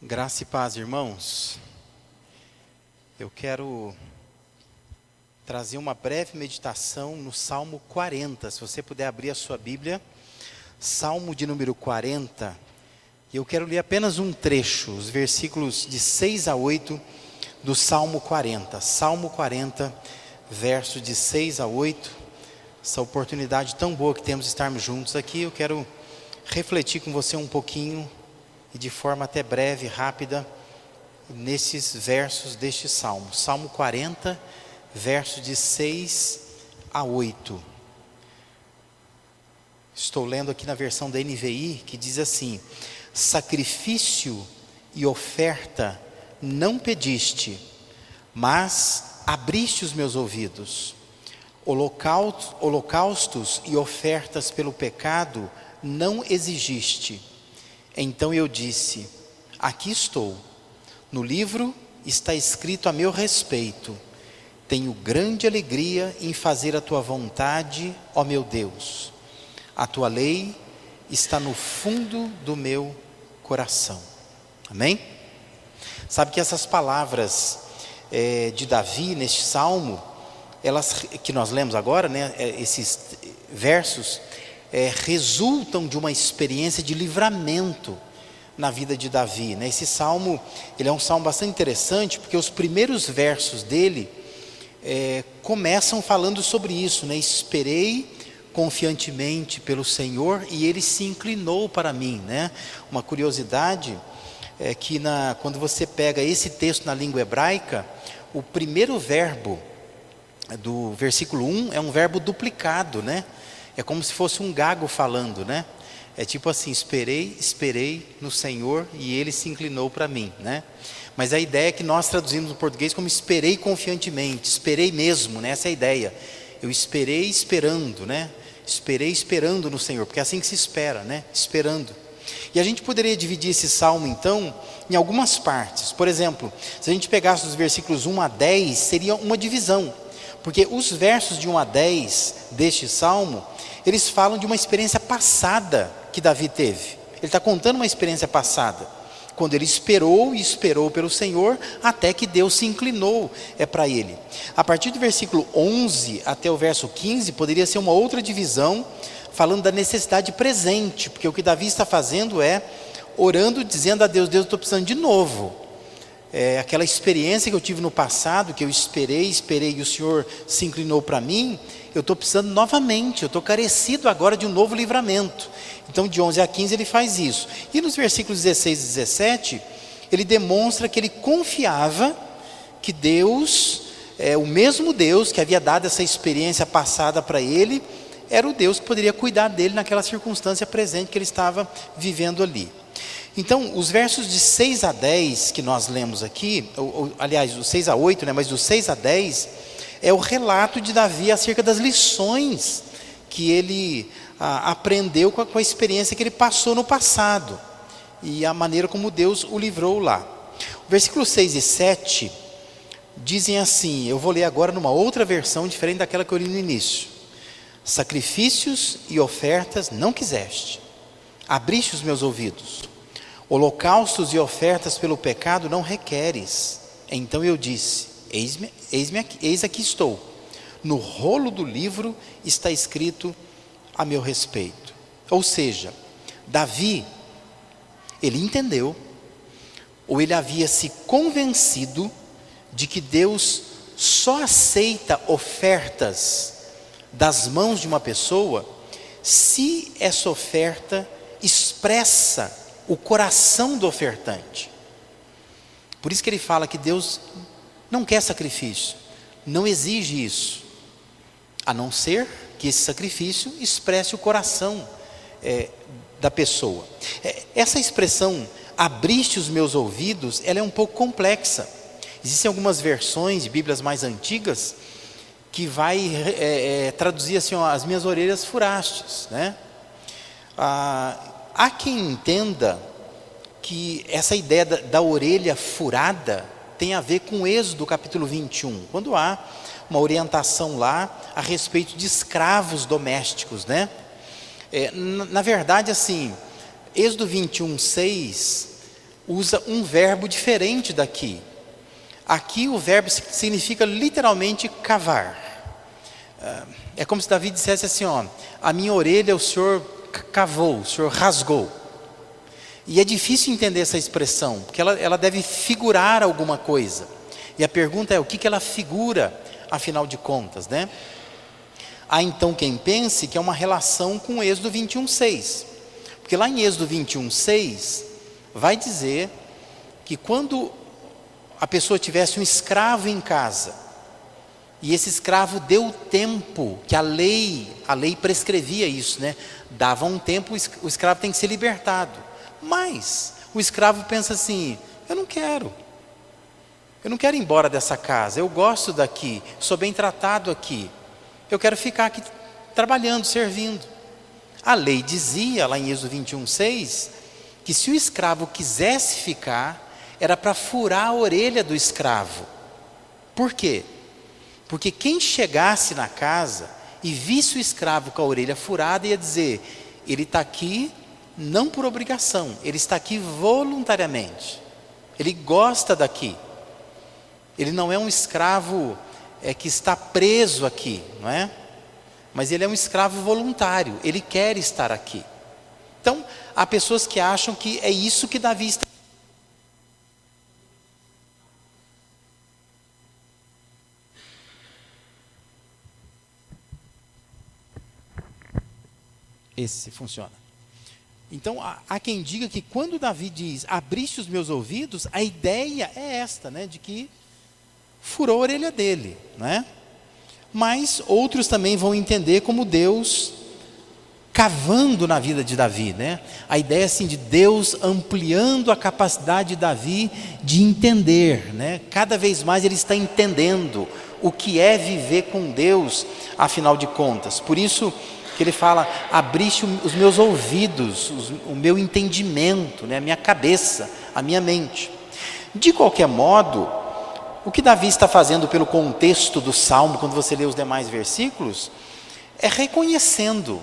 Graça e paz, irmãos. Eu quero trazer uma breve meditação no Salmo 40. Se você puder abrir a sua Bíblia, Salmo de número 40. E eu quero ler apenas um trecho, os versículos de 6 a 8 do Salmo 40. Salmo 40, versos de 6 a 8. Essa oportunidade tão boa que temos de estarmos juntos aqui, eu quero refletir com você um pouquinho e de forma até breve, rápida, nesses versos deste Salmo. Salmo 40, versos de 6 a 8. Estou lendo aqui na versão da NVI, que diz assim: sacrifício e oferta não pediste, mas abriste os meus ouvidos. Holocaustos e ofertas pelo pecado não exigiste. Então eu disse: aqui estou, no livro está escrito a meu respeito. Tenho grande alegria em fazer a tua vontade, ó meu Deus. A tua lei está no fundo do meu coração. Amém? Sabe que essas palavras de Davi neste salmo, elas que nós lemos agora, né, esses versos, resultam de uma experiência de livramento na vida de Davi, né? Esse salmo, ele é um salmo bastante interessante, porque os primeiros versos dele começam falando sobre isso, né? Esperei confiantemente pelo Senhor e Ele se inclinou para mim, né? Uma curiosidade é que quando você pega esse texto na língua hebraica, o primeiro verbo do versículo 1 é um verbo duplicado, né? É como se fosse um gago falando, né? É tipo assim: esperei no Senhor e Ele se inclinou para mim, né? Mas a ideia é que nós traduzimos no português como esperei confiantemente, esperei mesmo, né? Essa é a ideia. Eu esperei esperando, né? Esperei esperando no Senhor, porque é assim que se espera, né? Esperando. E a gente poderia dividir esse salmo então em algumas partes. Por exemplo, se a gente pegasse os versículos 1 a 10, seria uma divisão. Porque os versos de 1 a 10 deste salmo, eles falam de uma experiência passada que Davi teve. Ele está contando uma experiência passada, quando ele esperou e esperou pelo Senhor, até que Deus se inclinou para ele. A partir do versículo 11 até o verso 15, poderia ser uma outra divisão, falando da necessidade presente, porque o que Davi está fazendo é orando, dizendo a Deus: Deus, eu estou precisando de novo. Aquela experiência que eu tive no passado, que eu esperei e o Senhor se inclinou para mim, eu estou precisando novamente, eu estou carecido agora de um novo livramento. Então de 11 a 15 ele faz isso. E nos versículos 16 e 17, ele demonstra que ele confiava que Deus, o mesmo Deus que havia dado essa experiência passada para ele, era o Deus que poderia cuidar dele naquela circunstância presente que ele estava vivendo ali. Então, os versos de 6 a 10 que nós lemos aqui, aliás, do 6 a 8, né, mas do 6 a 10, é o relato de Davi acerca das lições que ele aprendeu com a experiência que ele passou no passado, e a maneira como Deus o livrou lá. O versículo 6 e 7 dizem assim, eu vou ler agora numa outra versão diferente daquela que eu li no início: sacrifícios e ofertas não quiseste, abriste os meus ouvidos. Holocaustos e ofertas pelo pecado não requeres. Então eu disse: eis aqui estou. No rolo do livro está escrito a meu respeito. Ou seja, Davi, ele entendeu, ou ele havia se convencido de que Deus só aceita ofertas das mãos de uma pessoa se essa oferta expressa o coração do ofertante. Por isso que ele fala que Deus não quer sacrifício, não exige isso, a não ser que esse sacrifício expresse o coração da pessoa. Essa expressão, abriste os meus ouvidos, ela é um pouco complexa. Existem algumas versões de Bíblias mais antigas que vai traduzir assim: ó, as minhas orelhas furastes, né? Há quem entenda que essa ideia da orelha furada tem a ver com Êxodo capítulo 21, quando há uma orientação lá a respeito de escravos domésticos, né? Na verdade, assim, Êxodo 21:6 usa um verbo diferente daqui. Aqui o verbo significa literalmente cavar. É como se Davi dissesse assim, ó, a minha orelha o Senhor cavou, o Senhor rasgou. E é difícil entender essa expressão, porque ela deve figurar alguma coisa. E a pergunta é, o que ela figura, afinal de contas, né? Há então quem pense que é uma relação com Êxodo 21:6. Porque lá em Êxodo 21:6, vai dizer que quando a pessoa tivesse um escravo em casa, e esse escravo deu o tempo, que a lei prescrevia isso, né? Dava um tempo, o escravo tem que ser libertado. Mas o escravo pensa assim, eu não quero ir embora dessa casa, eu gosto daqui, sou bem tratado aqui, eu quero ficar aqui trabalhando, servindo. A lei dizia, lá em Êxodo 21:6, que se o escravo quisesse ficar, era para furar a orelha do escravo. Por quê? Porque quem chegasse na casa e visse o escravo com a orelha furada, ia dizer, ele está aqui não por obrigação, ele está aqui voluntariamente, ele gosta daqui, ele não é um escravo que está preso aqui, não é? Mas ele é um escravo voluntário, ele quer estar aqui. Então, há pessoas que acham que é isso que Davi está. Esse funciona. Então, há quem diga que quando Davi diz, abriste os meus ouvidos, a ideia é esta, né, de que furou a orelha dele, né? Mas outros também vão entender como Deus cavando na vida de Davi, né? A ideia assim de Deus ampliando a capacidade de Davi de entender, né? Cada vez mais ele está entendendo o que é viver com Deus, afinal de contas. Por isso que ele fala, abriste os meus ouvidos, o meu entendimento, né? A minha cabeça, a minha mente. De qualquer modo, o que Davi está fazendo pelo contexto do Salmo, quando você lê os demais versículos, é reconhecendo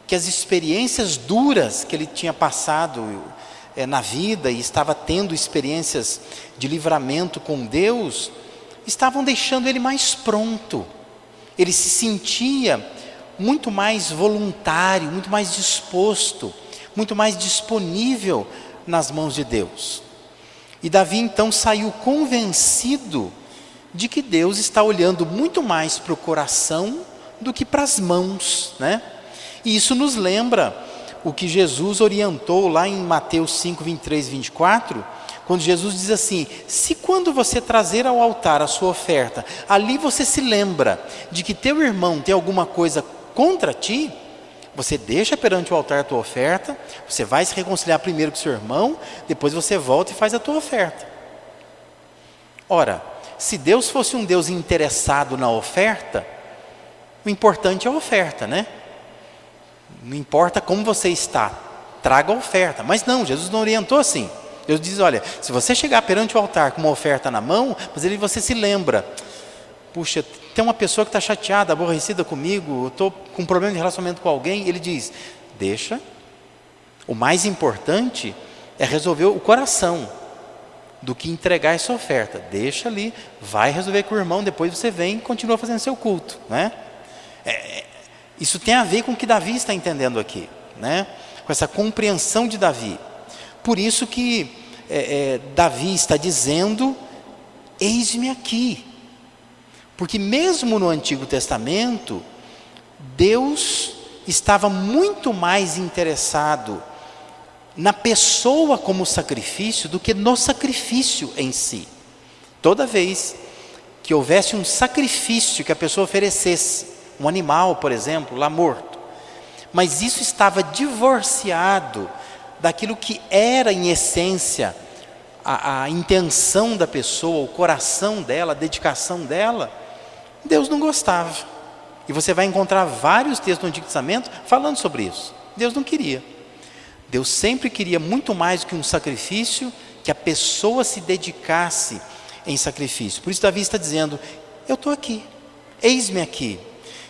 que as experiências duras que ele tinha passado na vida e estava tendo experiências de livramento com Deus, estavam deixando ele mais pronto. Ele se sentia muito mais voluntário, muito mais disposto, muito mais disponível nas mãos de Deus. E Davi então saiu convencido de que Deus está olhando muito mais para o coração do que para as mãos, né? E isso nos lembra o que Jesus orientou lá em Mateus 5, 23 e 24, quando Jesus diz assim, se quando você trazer ao altar a sua oferta, ali você se lembra de que teu irmão tem alguma coisa contra ti, você deixa perante o altar a tua oferta, você vai se reconciliar primeiro com seu irmão, depois você volta e faz a tua oferta. Ora, se Deus fosse um Deus interessado na oferta, o importante é a oferta, né? Não importa como você está, traga a oferta. Mas não, Jesus não orientou assim. Deus diz, olha, se você chegar perante o altar com uma oferta na mão, mas ele você se lembra, puxa, tem uma pessoa que está chateada, aborrecida comigo, eu estou com um problema de relacionamento com alguém, ele diz, deixa, o mais importante é resolver o coração, do que entregar essa oferta, deixa ali, vai resolver com o irmão, depois você vem e continua fazendo seu culto, né? Isso tem a ver com o que Davi está entendendo aqui, né? Com essa compreensão de Davi. Por isso que Davi está dizendo, eis-me aqui. Porque mesmo no Antigo Testamento, Deus estava muito mais interessado na pessoa como sacrifício do que no sacrifício em si. Toda vez que houvesse um sacrifício que a pessoa oferecesse, um animal, por exemplo, lá morto, mas isso estava divorciado daquilo que era em essência a intenção da pessoa, o coração dela, a dedicação dela, Deus não gostava. E você vai encontrar vários textos do Antigo Testamento falando sobre isso. Deus não queria. Deus sempre queria muito mais do que um sacrifício, que a pessoa se dedicasse em sacrifício. Por isso Davi está dizendo, eu estou aqui. eis-me aqui.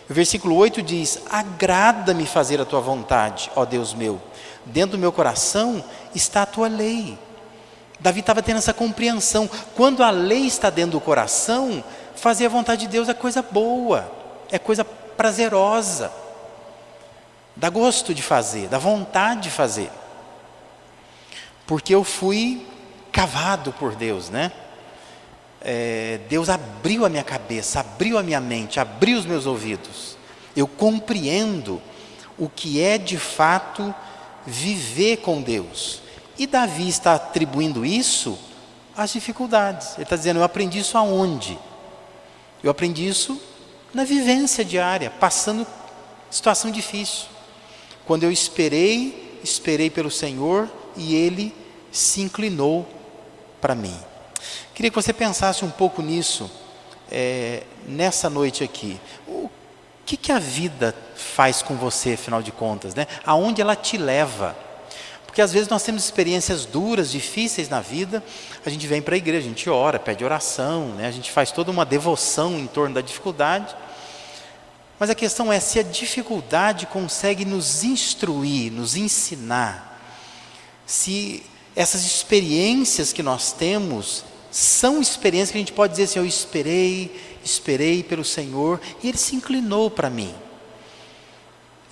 O versículo 8 diz: agrada-me fazer a tua vontade, ó Deus meu. Dentro do meu coração está a tua lei. Davi estava tendo essa compreensão. Quando a lei está dentro do coração, fazer a vontade de Deus é coisa boa, é coisa prazerosa. Dá gosto de fazer, dá vontade de fazer. Porque eu fui cavado por Deus, né? Deus abriu a minha cabeça, abriu a minha mente, abriu os meus ouvidos. Eu compreendo o que é de fato viver com Deus. E Davi está atribuindo isso às dificuldades. Ele está dizendo: eu aprendi isso aonde? Eu aprendi isso na vivência diária, passando situação difícil. Quando eu esperei pelo Senhor e Ele se inclinou para mim. Queria que você pensasse um pouco nisso, nessa noite aqui. O que a vida faz com você, afinal de contas, né? Aonde ela te leva? Porque às vezes nós temos experiências duras, difíceis na vida, a gente vem para a igreja, a gente ora, pede oração, né? A gente faz toda uma devoção em torno da dificuldade. Mas a questão é se a dificuldade consegue nos instruir, nos ensinar, se essas experiências que nós temos são experiências que a gente pode dizer assim: eu esperei pelo Senhor e Ele se inclinou para mim.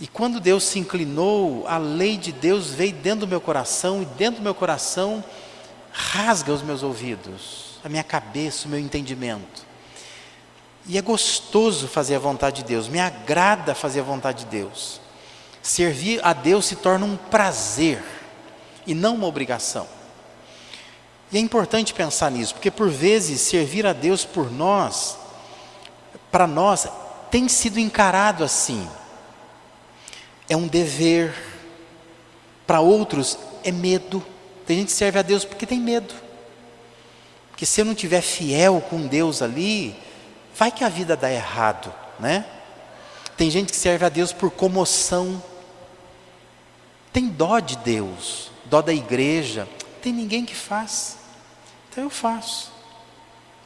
E quando Deus se inclinou, a lei de Deus veio dentro do meu coração, e dentro do meu coração rasga os meus ouvidos, a minha cabeça, o meu entendimento. E é gostoso fazer a vontade de Deus, me agrada fazer a vontade de Deus. Servir a Deus se torna um prazer e não uma obrigação. E é importante pensar nisso, porque por vezes servir a Deus por nós, para nós, tem sido encarado assim. É um dever. Para outros é medo. Tem gente que serve a Deus porque tem medo. Porque se eu não estiver fiel com Deus ali, vai que a vida dá errado, né? Tem gente que serve a Deus por comoção. Tem dó de Deus, dó da igreja. Tem ninguém que faz. Então eu faço.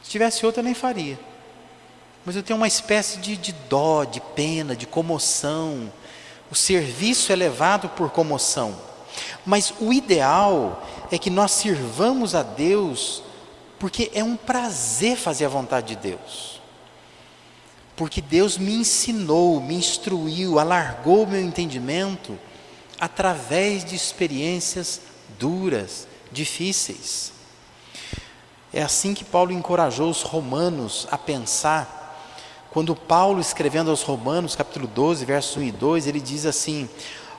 Se tivesse outro eu nem faria. Mas eu tenho uma espécie de dó, de pena, de comoção. O serviço é levado por comoção. Mas o ideal é que nós sirvamos a Deus porque é um prazer fazer a vontade de Deus. Porque Deus me ensinou, me instruiu, alargou o meu entendimento através de experiências duras, difíceis. É assim que Paulo encorajou os romanos a pensar. Quando Paulo, escrevendo aos Romanos, capítulo 12, versos 1 e 2, ele diz assim: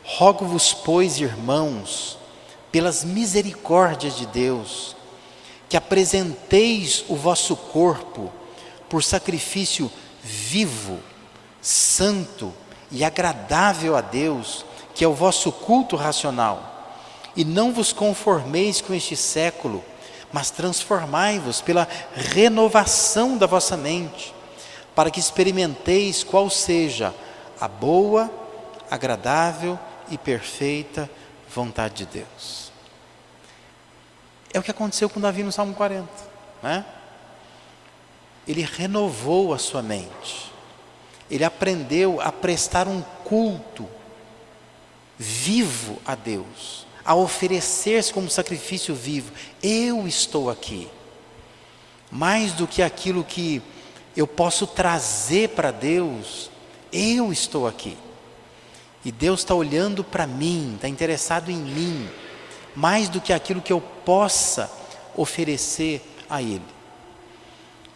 rogo-vos, pois, irmãos, pelas misericórdias de Deus, que apresenteis o vosso corpo por sacrifício vivo, santo e agradável a Deus, que é o vosso culto racional. E não vos conformeis com este século, mas transformai-vos pela renovação da vossa mente, para que experimenteis qual seja a boa, agradável e perfeita vontade de Deus. É o que aconteceu com Davi no Salmo 40, né? Ele renovou a sua mente. Ele aprendeu a prestar um culto vivo a Deus, a oferecer-se como sacrifício vivo. Eu estou aqui. Mais do que aquilo que eu posso trazer para Deus, eu estou aqui. E Deus está olhando para mim, está interessado em mim, mais do que aquilo que eu possa oferecer a Ele.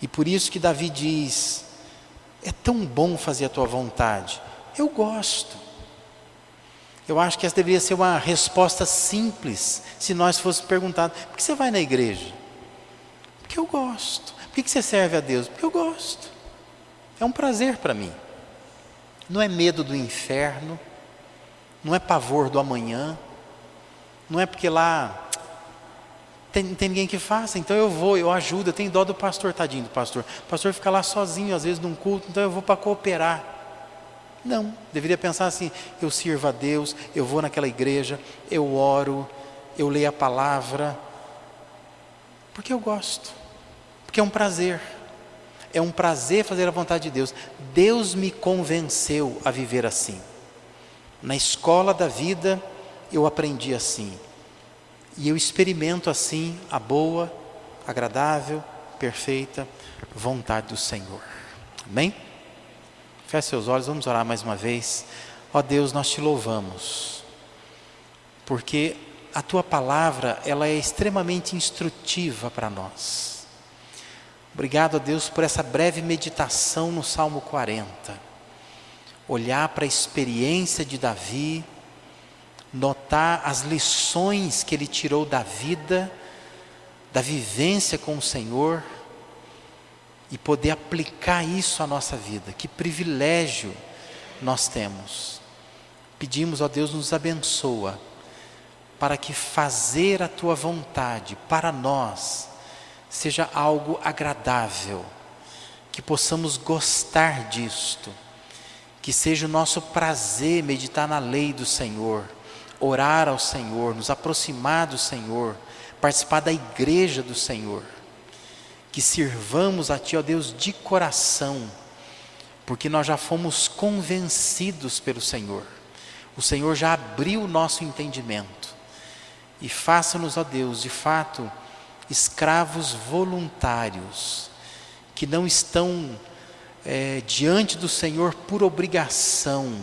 E por isso que Davi diz: é tão bom fazer a tua vontade. Eu gosto. Eu acho que essa deveria ser uma resposta simples, se nós fôssemos perguntados: por que você vai na igreja? Porque eu gosto. Por que você serve a Deus? Porque eu gosto. É um prazer para mim. Não é medo do inferno, não é pavor do amanhã, não é porque lá tem ninguém que faça, então eu vou, eu ajudo, eu tenho dó do pastor, tadinho do pastor. O pastor fica lá sozinho, às vezes num culto, então eu vou para cooperar. Não, deveria pensar assim: eu sirvo a Deus, eu vou naquela igreja, eu oro, eu leio a palavra, porque eu gosto, porque é um prazer. é um prazer fazer a vontade de Deus. Deus me convenceu a viver assim. Na escola da vida eu aprendi assim. E eu experimento assim a boa, agradável, perfeita vontade do Senhor. Amém? Feche seus olhos, vamos orar mais uma vez. Ó Deus, nós te louvamos, porque a tua palavra, ela é extremamente instrutiva para nós. Obrigado a Deus por essa breve meditação no Salmo 40. Olhar para a experiência de Davi, notar as lições que ele tirou da vida, da vivência com o Senhor, e poder aplicar isso à nossa vida. Que privilégio nós temos. Pedimos, ó Deus, nos abençoa, para que fazer a tua vontade para nós seja algo agradável, que possamos gostar disto, que seja o nosso prazer meditar na lei do Senhor, orar ao Senhor, nos aproximar do Senhor, participar da igreja do Senhor, que sirvamos a Ti, ó Deus, de coração, porque nós já fomos convencidos pelo Senhor. O Senhor já abriu o nosso entendimento. E faça-nos, ó Deus, de fato, escravos voluntários, que não estão diante do Senhor por obrigação,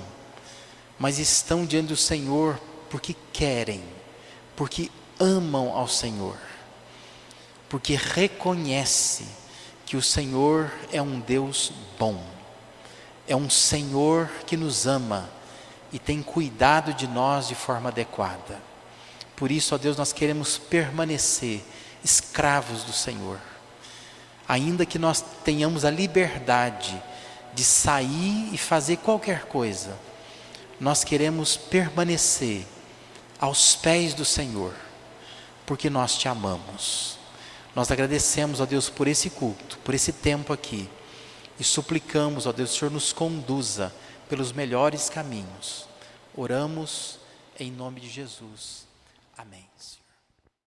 mas estão diante do Senhor porque querem, porque amam ao Senhor, porque reconhece que o Senhor é um Deus bom, é um Senhor que nos ama e tem cuidado de nós de forma adequada. Por isso, ó Deus, nós queremos permanecer escravos do Senhor, ainda que nós tenhamos a liberdade de sair e fazer qualquer coisa, nós queremos permanecer aos pés do Senhor, porque nós te amamos. Nós agradecemos, ó Deus, por esse culto, por esse tempo aqui, e suplicamos, ó Deus, que o Senhor nos conduza pelos melhores caminhos. Oramos em nome de Jesus. Amém.